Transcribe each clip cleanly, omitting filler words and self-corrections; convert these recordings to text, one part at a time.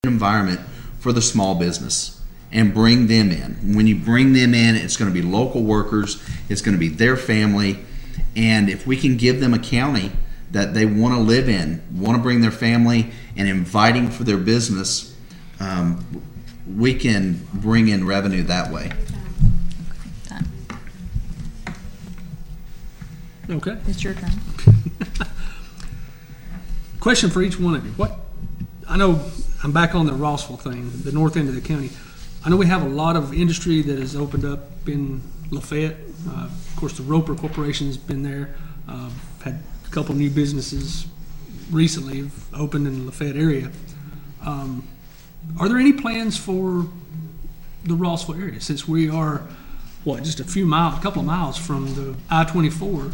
environment for the small business and bring them in. When you bring them in, it's going to be local workers, it's going to be their family, and if we can give them a county that they want to live in, want to bring their family and inviting for their business, we can bring in revenue that way. Okay. It's your turn. Question for each one of you. I know I'm back on the Rossville thing, the north end of the county. I know we have a lot of industry that has opened up in Lafayette. Of course, the Roper Corporation's been there. Had a couple new businesses recently have opened in the Lafayette area. Are there any plans for the Rossville area, since we are, just a couple of miles from the I-24,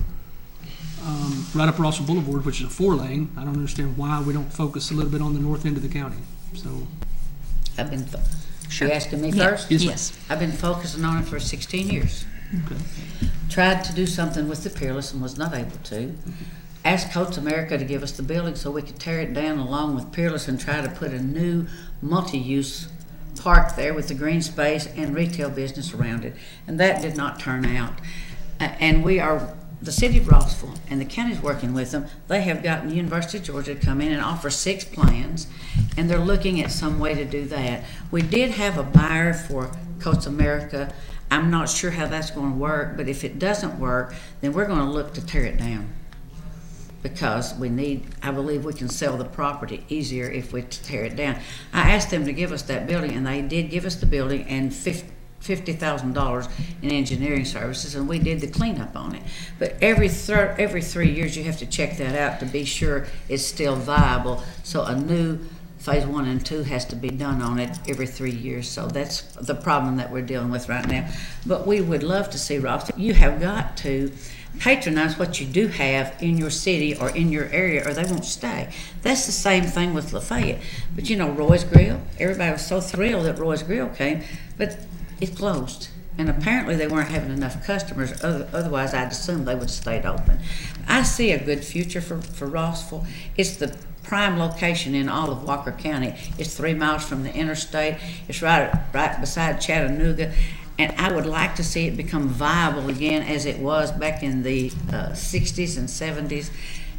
right up Rossville Boulevard, which is a 4-lane. I don't understand why we don't focus a little bit on the north end of the county. So, Sure. You asking me Yeah. first? Yes. I've been focusing on it for 16 years. okay. Tried to do something with the Peerless and was not able to. Asked Coats America to give us the building so we could tear it down along with Peerless and try to put a new multi-use park there with the green space and retail business around it. And that did not turn out. And the city of Rossville and the county's working with them. They have gotten the University of Georgia to come in and offer 6 plans, and they're looking at some way to do that. We did have a buyer for Coats America. I'm not sure how that's going to work, but if it doesn't work, then we're going to look to tear it down, because I believe we can sell the property easier if we tear it down. I asked them to give us that building, and they did give us the building and $50,000 in engineering services, and we did the cleanup on it. But every 3 years you have to check that out to be sure it's still viable. So a new phase 1 and 2 has to be done on it every 3 years. So that's the problem that we're dealing with right now. But we would love to see Rossville. You have got to patronize what you do have in your city or in your area, or they won't stay. That's the same thing with Lafayette. But Roy's Grill, everybody was so thrilled that Roy's Grill came, but it closed. And apparently they weren't having enough customers. Otherwise, I'd assume they would have stayed open. I see a good future for Rossville. It's the prime location in all of Walker County. It's 3 miles from the interstate. It's right beside Chattanooga. And I would like to see it become viable again as it was back in the 60s and 70s,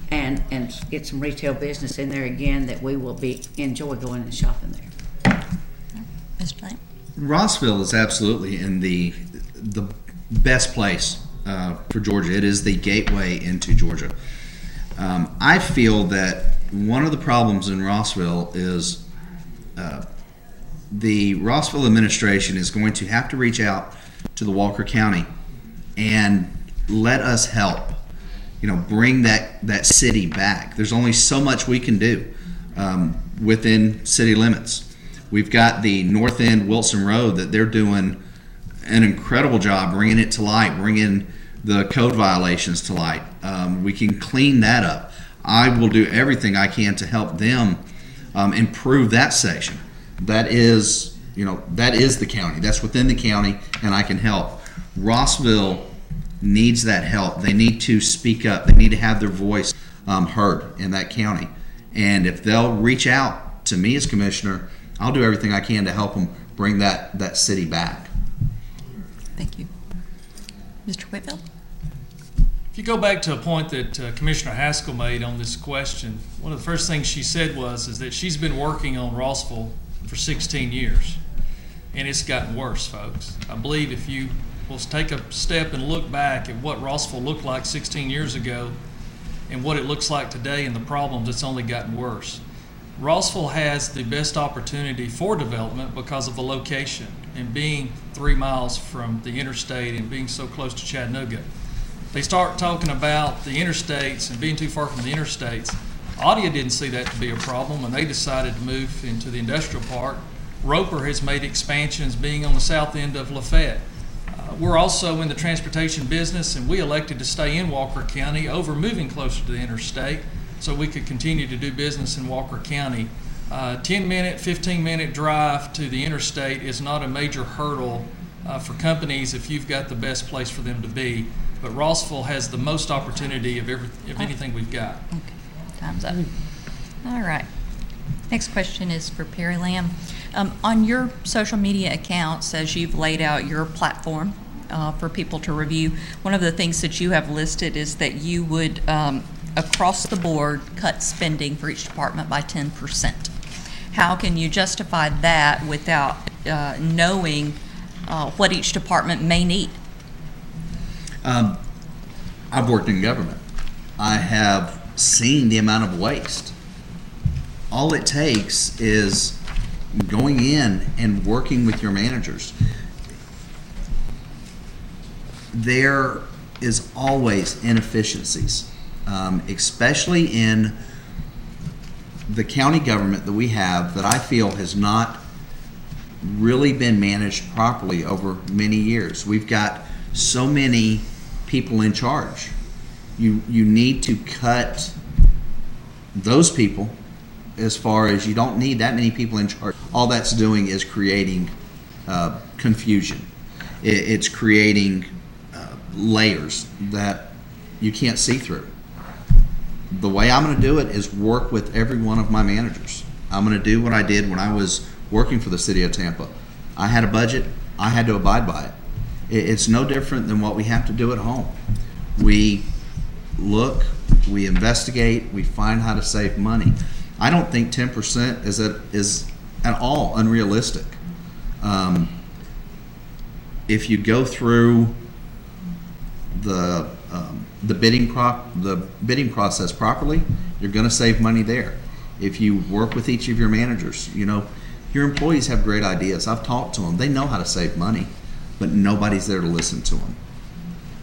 and get some retail business in there again that we will enjoy going and shopping there. Mr. Knight? Rossville is absolutely in the best place for Georgia. It is the gateway into Georgia. I feel that one of the problems in Rossville is the Rossville administration is going to have to reach out to the Walker County and let us help, bring that city back. There's only so much we can do within city limits. We've got the North End Wilson Road that they're doing an incredible job bringing it to light, bringing the code violations to light. We can clean that up. I will do everything I can to help them improve that section. That is the county. That's within the county, and I can help. Rossville needs that help. They need to speak up. They need to have their voice heard in that county. And if they'll reach out to me as commissioner, I'll do everything I can to help them bring that city back. Thank you. Mr. Whitfield? If you go back to a point that Commissioner Haskell made on this question, one of the first things she said is that she's been working on Rossville for 16 years, and it's gotten worse, folks. I believe if you will take a step and look back at what Rossville looked like 16 years ago and what it looks like today and the problems, it's only gotten worse. Rossville has the best opportunity for development because of the location and being 3 miles from the interstate and being so close to Chattanooga. They start talking about the interstates and being too far from the interstates. Audia didn't see that to be a problem when they decided to move into the industrial park. Roper has made expansions being on the south end of Lafayette. We're also in the transportation business, and we elected to stay in Walker County over moving closer to the interstate so we could continue to do business in Walker County. 10-minute, 15-minute drive to the interstate is not a major hurdle for companies if you've got the best place for them to be. But Rossville has the most opportunity of anything we've got. Okay. Time's up. All right. Next question is for Perry Lamb. On your social media accounts, as you've laid out your platform for people to review, one of the things that you have listed is that you would, across the board, cut spending for each department by 10%. How can you justify that without knowing what each department may need? I've worked in government. I have seen the amount of waste. All it takes is going in and working with your managers. There is always inefficiencies, especially in the county government that we have, that I feel has not really been managed properly over many years. We've got so many people in charge. You need to cut those people, as far as you don't need that many people in charge. All that's doing is creating confusion. It's creating layers that you can't see through. The way I'm going to do it is work with every one of my managers. I'm going to do what I did when I was working for the city of Tampa. I had a budget. I had to abide by it. It's no different than what we have to do at home. We look, we investigate, we find how to save money. I don't think 10% is at all unrealistic. If you go through the bidding process properly, you're going to save money there. If you work with each of your managers, your employees have great ideas. I've talked to them. They know how to save money, but nobody's there to listen to them.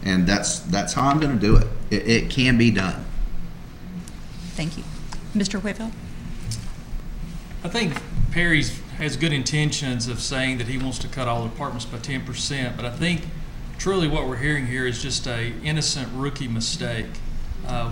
And that's how I'm going to do it. It can be done. Thank you. Mr. Whitfield? I think Perry has good intentions of saying that he wants to cut all departments by 10%, but I think truly what we're hearing here is just a innocent rookie mistake.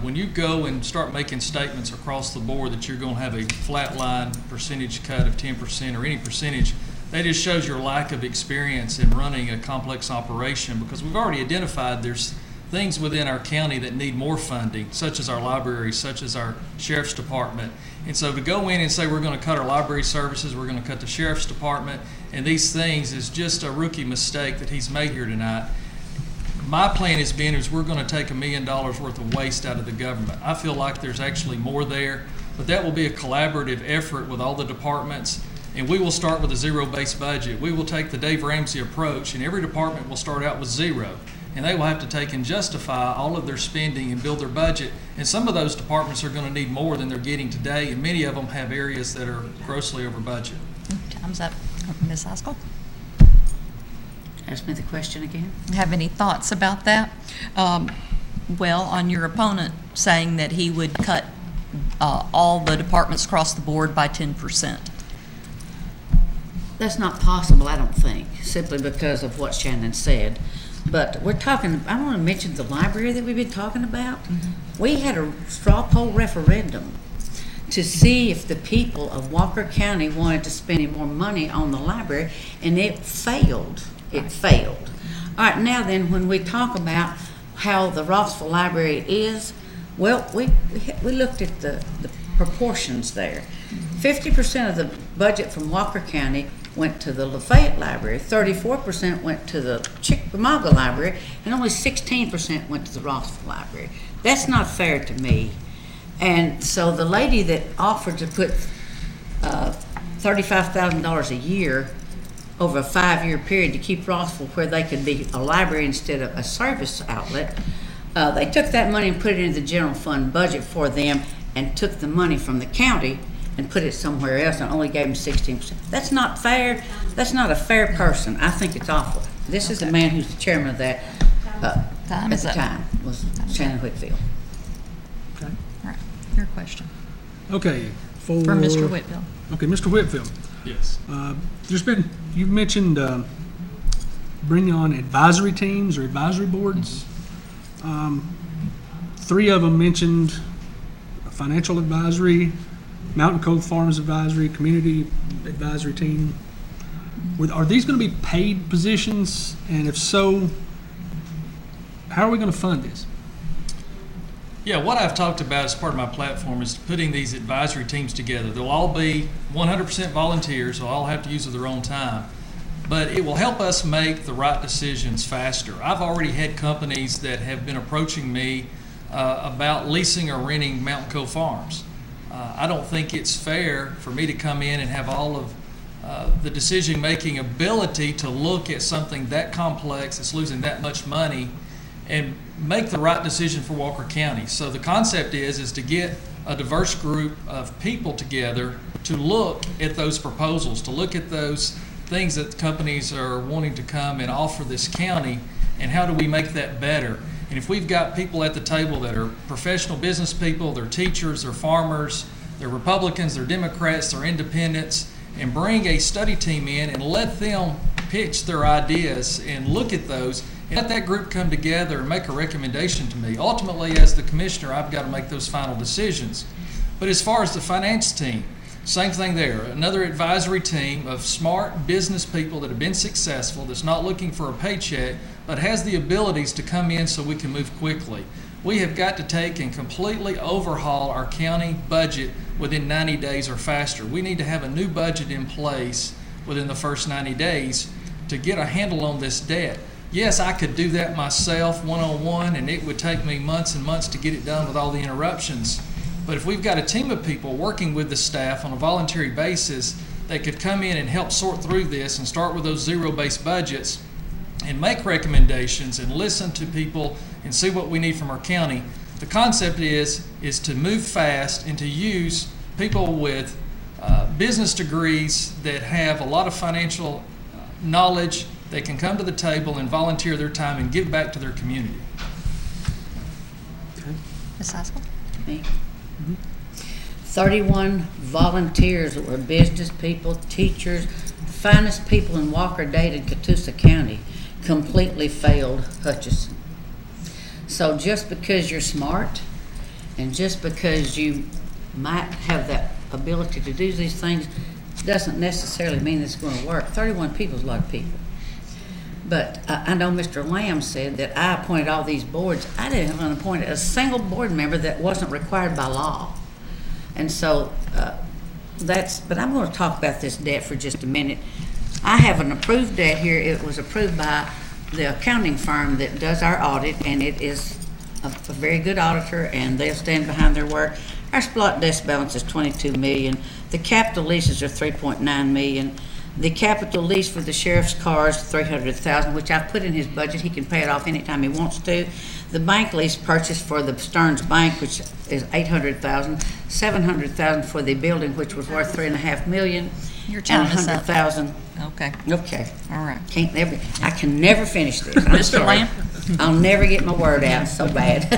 When you go and start making statements across the board that you're going to have a flat line percentage cut of 10% or any percentage, that just shows your lack of experience in running a complex operation, because we've already identified there's things within our county that need more funding, such as our libraries, such as our sheriff's department. And so to go in and say we're going to cut our library services, we're going to cut the sheriff's department, and these things is just a rookie mistake that he's made here tonight. My plan has been is we're going to take $1 million worth of waste out of the government. I feel like there's actually more there, but that will be a collaborative effort with all the departments, and we will start with a zero-based budget. We will take the Dave Ramsey approach, and every department will start out with zero, and they will have to take and justify all of their spending and build their budget. And some of those departments are going to need more than they're getting today, and many of them have areas that are grossly over budget. Time's up. Ms. Haskell? Ask me the question again. Have any thoughts about that? Well, on your opponent saying that he would cut all the departments across the board by 10%. That's not possible, I don't think, simply because of what Shannon said. But we're talking, I want to mention the library that we've been talking about. Mm-hmm. We had a straw poll referendum to see if the people of Walker County wanted to spend any more money on the library, and it failed. It failed. All right, now then, when we talk about how the Rossville Library is, well, we looked at the proportions there. 50% of the budget from Walker County went to the Lafayette Library, 34% went to the Chickamauga Library, and only 16% went to the Rossville Library. That's not fair to me. And so the lady that offered to put $35,000 a year over a 5-year period to keep Rossville where they could be a library instead of a service outlet, they took that money and put it into the general fund budget for them and took the money from the county and put it somewhere else and only gave them 16%. That's not fair. That's not a fair person. I think it's awful. This is the man who's the chairman of that at the time, was Shannon Whitfield. Okay. All right. Your question. Okay. For Mr. Whitfield. Okay, Mr. Whitfield. Yes. You've mentioned bringing on advisory teams or advisory boards. 3 of them mentioned financial advisory, Mountain Cove Farms Advisory, Community Advisory Team. Are these going to be paid positions? And if so, how are we going to fund this? Yeah, what I've talked about as part of my platform is putting these advisory teams together. They'll all be 100% volunteers, they'll all have to use of their own time, but it will help us make the right decisions faster. I've already had companies that have been approaching me about leasing or renting Mountain Cove Farms. I don't think it's fair for me to come in and have all of the decision-making ability to look at something that complex, that's losing that much money, and make the right decision for Walker County. So the concept is to get a diverse group of people together to look at those proposals, to look at those things that companies are wanting to come and offer this county, and how do we make that better. And if we've got people at the table that are professional business people, they're teachers, they're farmers, they're Republicans, they're Democrats, they're independents, and bring a study team in and let them pitch their ideas and look at those and let that group come together and make a recommendation to me. Ultimately, as the commissioner, I've got to make those final decisions. But as far as the finance team, same thing there. Another advisory team of smart business people that have been successful, that's not looking for a paycheck, but has the abilities to come in so we can move quickly. We have got to take and completely overhaul our county budget within 90 days or faster. We need to have a new budget in place within the first 90 days to get a handle on this debt. Yes, I could do that myself one-on-one, and it would take me months and months to get it done with all the interruptions. But if we've got a team of people working with the staff on a voluntary basis that could come in and help sort through this and start with those zero-based budgets and make recommendations and listen to people and see what we need from our county. The concept is to move fast and to use people with business degrees that have a lot of financial knowledge that can come to the table and volunteer their time and give back to their community. Ms. Haskell? Me. 31 volunteers that were business people, teachers, the finest people in Walker, Dade, and Catoosa County completely failed Hutchinson. So just because you're smart and just because you might have that ability to do these things doesn't necessarily mean it's going to work. 31 people is a lot of people. But I know Mr. Lamb said that I appointed all these boards. I didn't appoint a single board member that wasn't required by law. And so but I'm going to talk about this debt for just a minute. I have an approved debt here. It was approved by the accounting firm that does our audit, and it is a very good auditor, and they'll stand behind their work. Our spot debt balance is $22 million. The capital leases are $3.9 million. The capital lease for the sheriff's car is $300,000, which I've put in his budget. He can pay it off anytime he wants to. The bank lease purchase for the Stearns Bank, which is $800,000, $700,000 for the building, which was worth $3.5 million. Your time is up. $100,000. Okay. Okay. All right. I can never finish this. I'm Mr. sorry. Lamb? I'll never get my word out. So bad.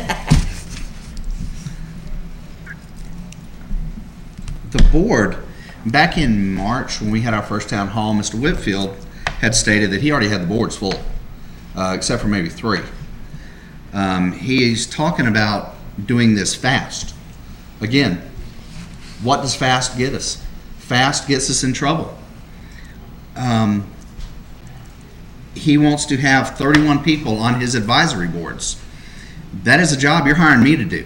The board, back in March when we had our first town hall, Mr. Whitfield had stated that he already had the boards full, except for maybe 3. He's talking about doing this fast. Again, what does fast get us? Fast gets us in trouble. He wants to have 31 people on his advisory boards. That is a job you're hiring me to do.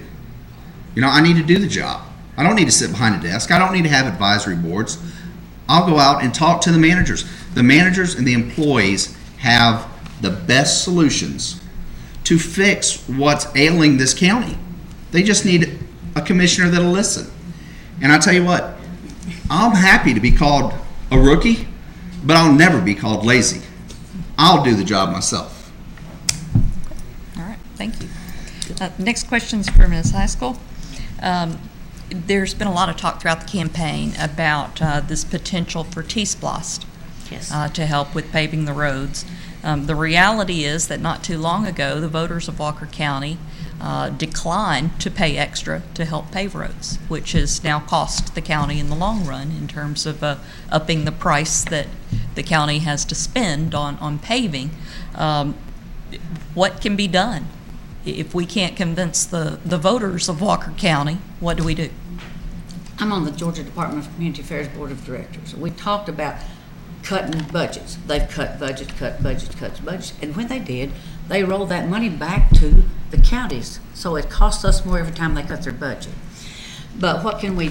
You know, I need to do the job. I don't need to sit behind a desk. I don't need to have advisory boards. I'll go out and talk to the managers. The managers and the employees have the best solutions to fix what's ailing this county. They just need a commissioner that'll listen. And I tell you what, I'm happy to be called a rookie, but I'll never be called lazy. I'll do the job myself. All right, thank you. Next question's for Ms. Haskell. There's been a lot of talk throughout the campaign about this potential for T-Splost Yes. to help with paving the roads. The reality is that not too long ago, the voters of Walker County declined to pay extra to help pave roads, which has now cost the county in the long run in terms of upping the price that the county has to spend on paving. What can be done? If we can't convince the voters of Walker County, what do we do? I'm on the Georgia Department of Community Affairs Board of Directors. We talked about cutting budgets. They've cut budgets. And when they did, they roll that money back to the counties. So it costs us more every time they cut their budget. But what can we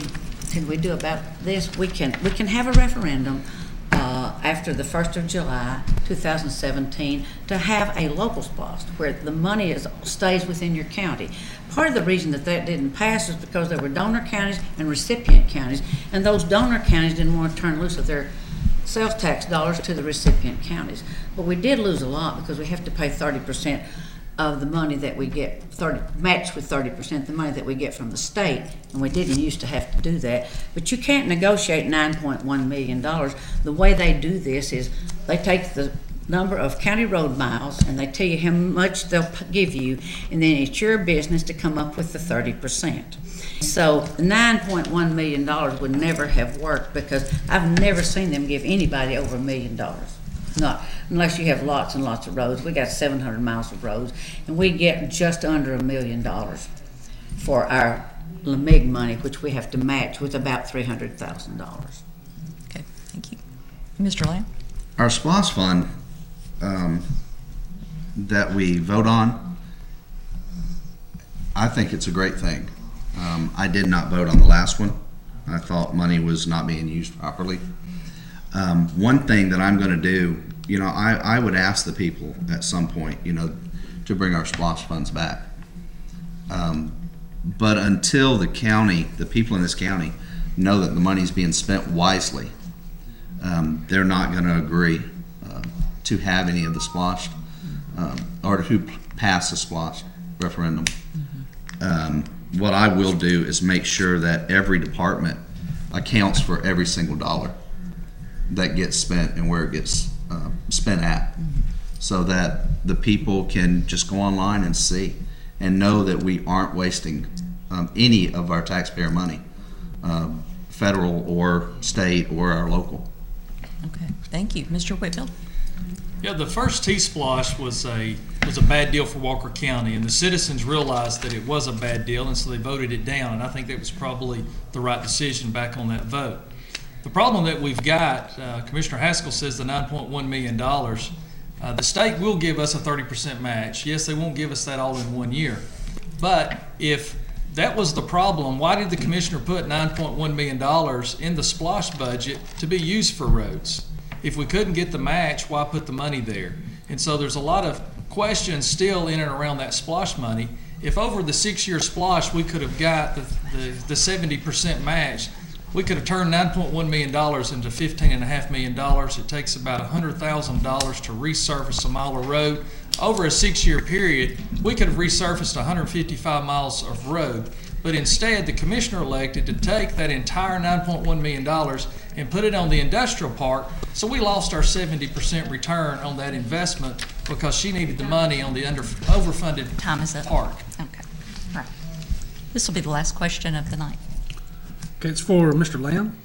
do about this? We can have a referendum after the 1st of July 2017 to have a local SPLOST where the money stays within your county. Part of the reason that didn't pass is because there were donor counties and recipient counties, and those donor counties didn't want to turn loose of their sales tax dollars to the recipient counties. But we did lose a lot because we have to pay 30% of the money that we get, matched with 30% the money that we get from the state, and we didn't used to have to do that. But you can't negotiate $9.1 million. The way they do this is they take the number of county road miles and they tell you how much they'll give you, and then it's your business to come up with the 30%. So the $9.1 million would never have worked because I've never seen them give anybody over $1 million. Not unless you have lots and lots of roads. We got 700 miles of roads, and we get just under $1 million for our LMIG money, which we have to match with about $300,000. Okay, thank you. Mr. Lamb? Our SPLOST fund that we vote on, I think it's a great thing. I did not vote on the last one. I thought money was not being used properly. One thing that I'm going to do, I would ask the people at some point, to bring our SPLOST funds back. But until the people in this county know that the money's being spent wisely, they're not going to agree to have any of the SPLOST or to pass the SPLOST referendum. What I will do is make sure that every department accounts for every single dollar that gets spent and where it gets spent at, so that the people can just go online and see and know that we aren't wasting any of our taxpayer money, federal or state or our local. Okay, thank you. Mr. Whitfield? Yeah, the first T-Splosh was a bad deal for Walker County, and the citizens realized that it was a bad deal, and so they voted it down, and I think that was probably the right decision back on that vote. The problem that we've got, Commissioner Haskell says the $9.1 million, the state will give us a 30% match. Yes, they won't give us that all in 1 year, but if that was the problem, why did the commissioner put $9.1 million in the SPLOST budget to be used for roads? If we couldn't get the match, why put the money there? And so there's a lot of questions still in and around that SPLOST money. If over the 6-year SPLOST we could have got the 70% match, we could have turned $9.1 million into $15.5 million. It takes about $100,000 to resurface a mile of road. Over a 6-year period, we could have resurfaced 155 miles of road. But instead, the commissioner elected to take that entire $9.1 million and put it on the industrial park, so we lost our 70% return on that investment because she needed the money on the overfunded Time is up. park. Okay, all right. This will be the last question of the night. Okay, it's for Mr. Lamb.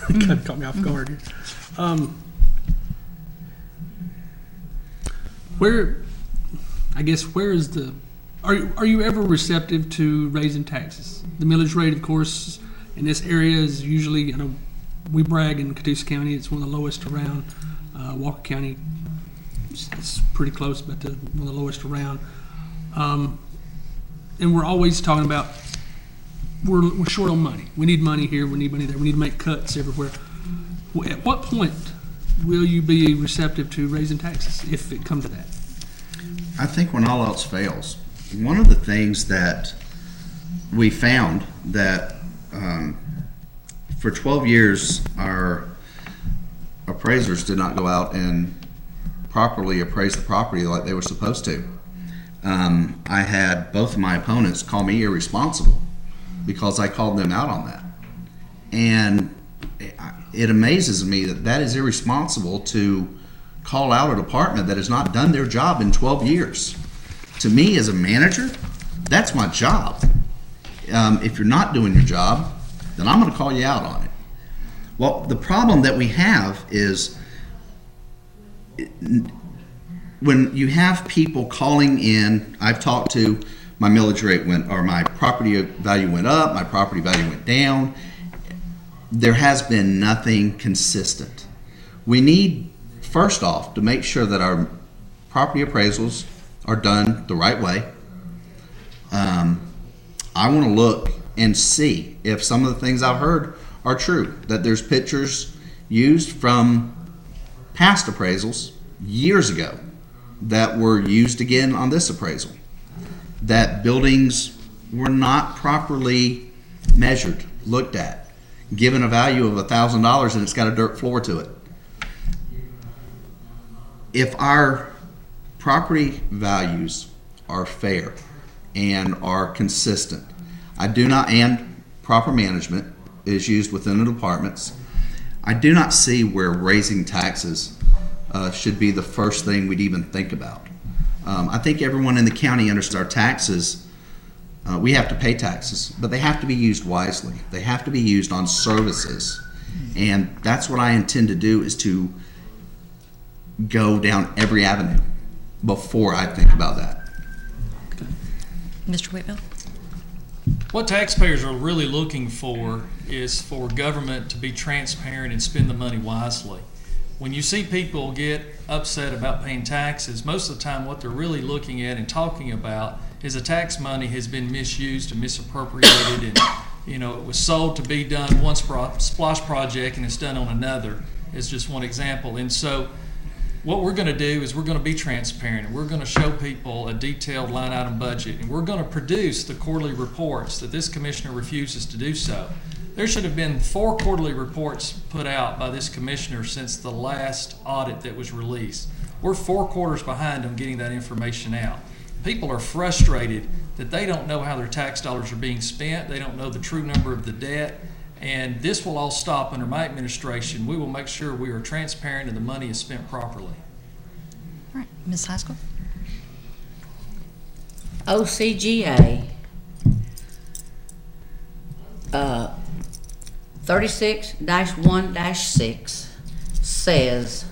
Kind of caught me off guard here. Where is the? Are you ever receptive to raising taxes? The millage rate, of course, in this area is usually, we brag in Catoosa County, it's one of the lowest around. Walker County, it's pretty close, but one of the lowest around. And we're always talking about we're short on money. We need money here. We need money there. We need to make cuts everywhere. At what point will you be receptive to raising taxes if it comes to that? I think when all else fails, one of the things that we found that for 12 years our appraisers did not go out and properly appraise the property like they were supposed to. I had both of my opponents call me irresponsible because I called them out on that. And it amazes me that is irresponsible to call out a department that has not done their job in 12 years. To me, as a manager, that's my job. If you're not doing your job, then I'm going to call you out on it. Well, the problem that we have is when you have people calling in, I've talked to my millage rate my property value went up, my property value went down. There has been nothing consistent. We need first off, to make sure that our property appraisals are done the right way. I want to look and see if some of the things I've heard are true, that there's pictures used from past appraisals years ago that were used again on this appraisal, that buildings were not properly measured, looked at, given a value of $1,000 and it's got a dirt floor to it. If our property values are fair and are consistent, and proper management is used within the departments, I do not see where raising taxes should be the first thing we'd even think about. I think everyone in the county understands our taxes. We have to pay taxes, but they have to be used wisely. They have to be used on services. And that's what I intend to do, is to go down every avenue before I think about that. Mr. Whitfield? What taxpayers are really looking for is for government to be transparent and spend the money wisely. When you see people get upset about paying taxes, most of the time what they're really looking at and talking about is the tax money has been misused and misappropriated, and it was sold to be done one splash project and it's done on another. It's just one example. And so what we're going to do is we're going to be transparent, and we're going to show people a detailed line item budget, and we're going to produce the quarterly reports that this commissioner refuses to do so. There should have been 4 quarterly reports put out by this commissioner since the last audit that was released. We're 4 quarters behind on getting that information out. People are frustrated that they don't know how their tax dollars are being spent. They don't know the true number of the debt. And this will all stop under my administration. We will make sure we are transparent and the money is spent properly. All right, Ms. Haskell? OCGA 36-1-6 says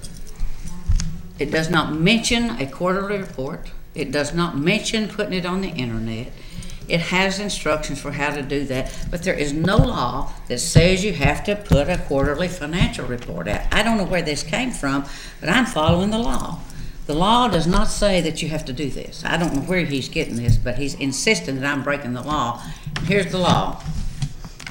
it does not mention a quarterly report. It does not mention putting it on the internet. It has instructions for how to do that, but there is no law that says you have to put a quarterly financial report out. I don't know where this came from, but I'm following the law. The law does not say that you have to do this. I don't know where he's getting this, but he's insisting that I'm breaking the law. Here's the law.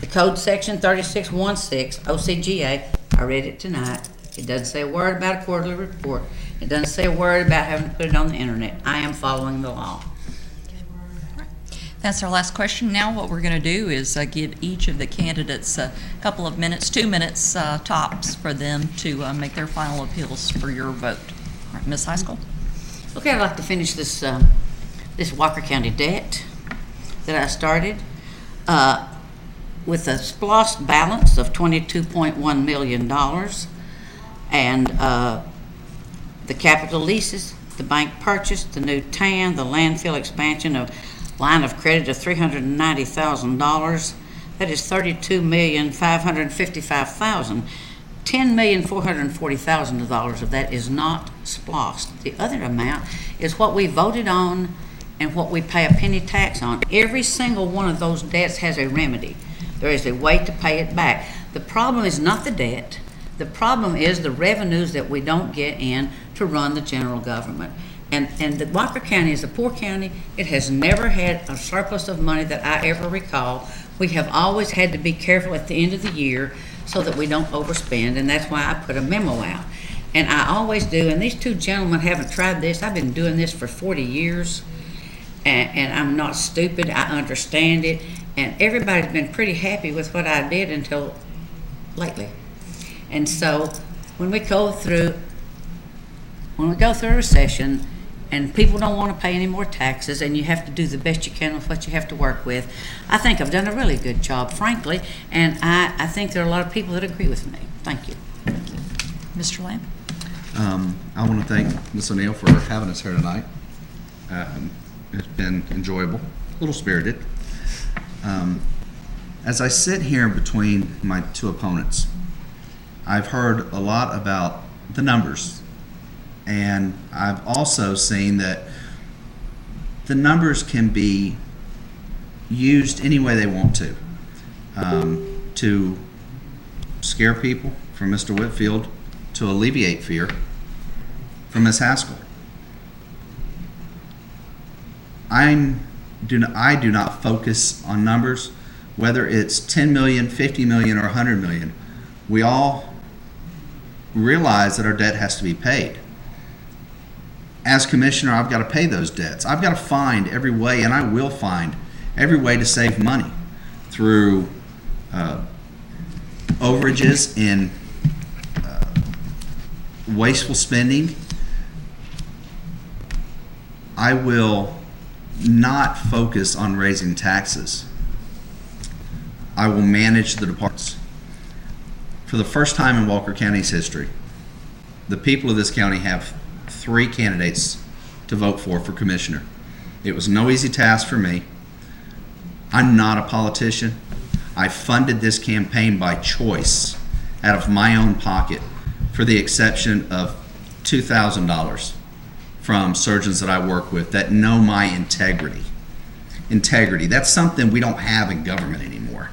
The code section 36-1-6, OCGA, I read it tonight. It doesn't say a word about a quarterly report. It doesn't say a word about having to put it on the internet. I am following the law. That's our last question. Now what we're going to do is give each of the candidates a couple of minutes, 2 minutes tops, for them to make their final appeals for your vote. All right, Ms. Haskell? Okay, I'd like to finish this this Walker County debt that I started with a SPLOST balance of $22.1 million, and the capital leases, the bank purchase, the new TAN, the landfill expansion of line of credit of $390,000. That is $32,555,000. $10,440,000 of that is not SPLOST. The other amount is what we voted on and what we pay a penny tax on. Every single one of those debts has a remedy. There is a way to pay it back. The problem is not the debt. The problem is the revenues that we don't get in to run the general government. And the Walker County is a poor county. It has never had a surplus of money that I ever recall. We have always had to be careful at the end of the year so that we don't overspend, and that's why I put a memo out. And I always do, and these 2 gentlemen haven't tried this. I've been doing this for 40 years, and I'm not stupid. I understand it, and everybody's been pretty happy with what I did until lately. And so when we go through a recession, and people don't want to pay any more taxes, and you have to do the best you can with what you have to work with, I think I've done a really good job, frankly, and I think there are a lot of people that agree with me. Thank you. Thank you. Mr. Lamb? I want to thank Ms. O'Neill for having us here tonight. It's been enjoyable, a little spirited. As I sit here between my 2 opponents, I've heard a lot about the numbers. And I've also seen that the numbers can be used any way they want to scare people, from Mr. Whitfield, to alleviate fear, from Ms. Haskell. I do not focus on numbers, whether it's 10 million, 50 million, or 100 million. We all realize that our debt has to be paid. As commissioner, I've got to pay those debts. I've got to find every way, and I will find every way to save money through overages and wasteful spending. I will not focus on raising taxes. I will manage the departments. For the first time in Walker County's history, the people of this county have 3 candidates to vote for commissioner. It was no easy task for me. I'm not a politician. I funded this campaign by choice out of my own pocket, for the exception of $2,000 from surgeons that I work with that know my integrity. Integrity, that's something we don't have in government anymore.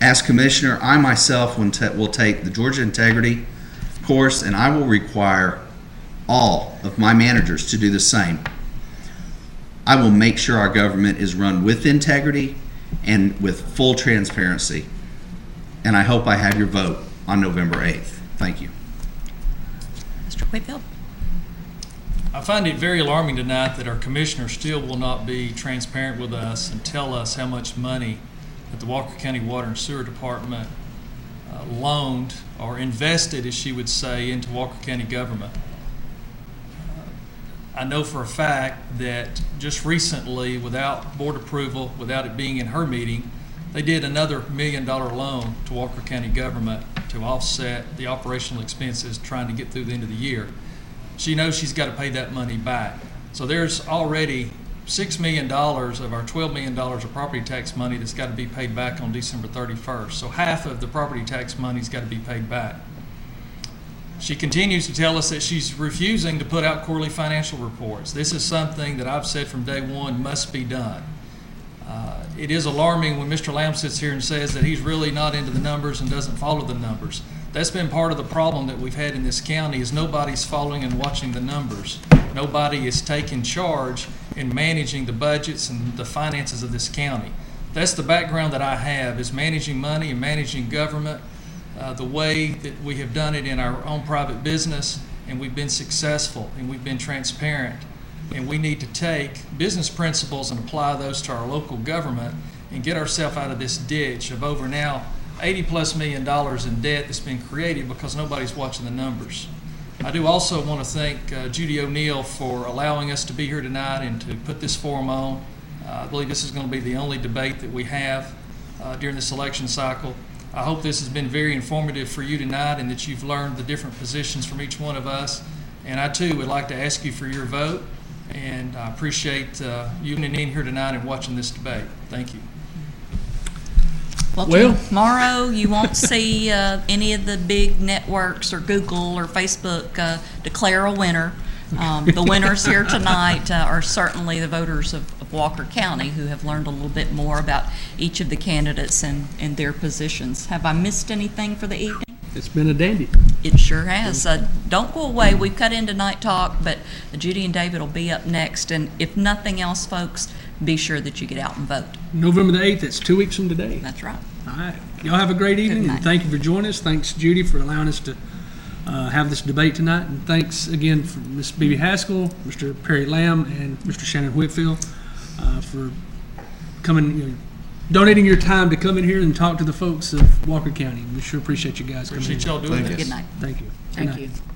As commissioner, I myself will take the Georgia Integrity course, and I will require all of my managers to do the same. I will make sure our government is run with integrity and with full transparency. And I hope I have your vote on November 8th. Thank you. Mr. Whitfield? I find it very alarming tonight that our commissioner still will not be transparent with us and tell us how much money that the Walker County Water and Sewer Department loaned or invested, as she would say, into Walker County government. I know for a fact that just recently, without board approval, without it being in her meeting, they did another $1 million loan to Walker County government to offset the operational expenses trying to get through the end of the year. She knows she's got to pay that money back. So there's already $6 million of our $12 million of property tax money that's got to be paid back on December 31st. So half of the property tax money's got to be paid back. She continues to tell us that she's refusing to put out quarterly financial reports. This is something that I've said from day one must be done. It is alarming when Mr. Lamb sits here and says that he's really not into the numbers and doesn't follow the numbers. That's been part of the problem that we've had in this county, is nobody's following and watching the numbers. Nobody is taking charge in managing the budgets and the finances of this county. That's the background that I have, is managing money and managing government the way that we have done it in our own private business, and we've been successful and we've been transparent. And we need to take business principles and apply those to our local government and get ourselves out of this ditch of over now $80+ million in debt that's been created because nobody's watching the numbers. I do also want to thank Judy O'Neill for allowing us to be here tonight and to put this forum on. I believe this is going to be the only debate that we have during this election cycle. I hope this has been very informative for you tonight and that you've learned the different positions from each one of us. And I too would like to ask you for your vote, and I appreciate you tuning in here tonight and watching this debate. Thank you. Well, tomorrow you won't see any of the big networks or Google or Facebook declare a winner. The winners here tonight are certainly the voters of Walker County, who have learned a little bit more about each of the candidates and their positions. Have I missed anything for the evening? It's been a dandy. It sure has. Don't go away. We've cut into Night Talk, but Judy and David will be up next. And if nothing else, folks, be sure that you get out and vote. November the 8th, that's 2 weeks from today. That's right. All right. Y'all have a great evening, and thank you for joining us. Thanks, Judy, for allowing us to have this debate tonight. And thanks again for Ms. Bebe Haskell, Mr. Perry Lamb, and Mr. Shannon Whitfield for coming, donating your time to come in here and talk to the folks of Walker County. We sure appreciate you guys coming in. Appreciate y'all doing this. Thank you. Good night. Thank you. Thank Good night. you.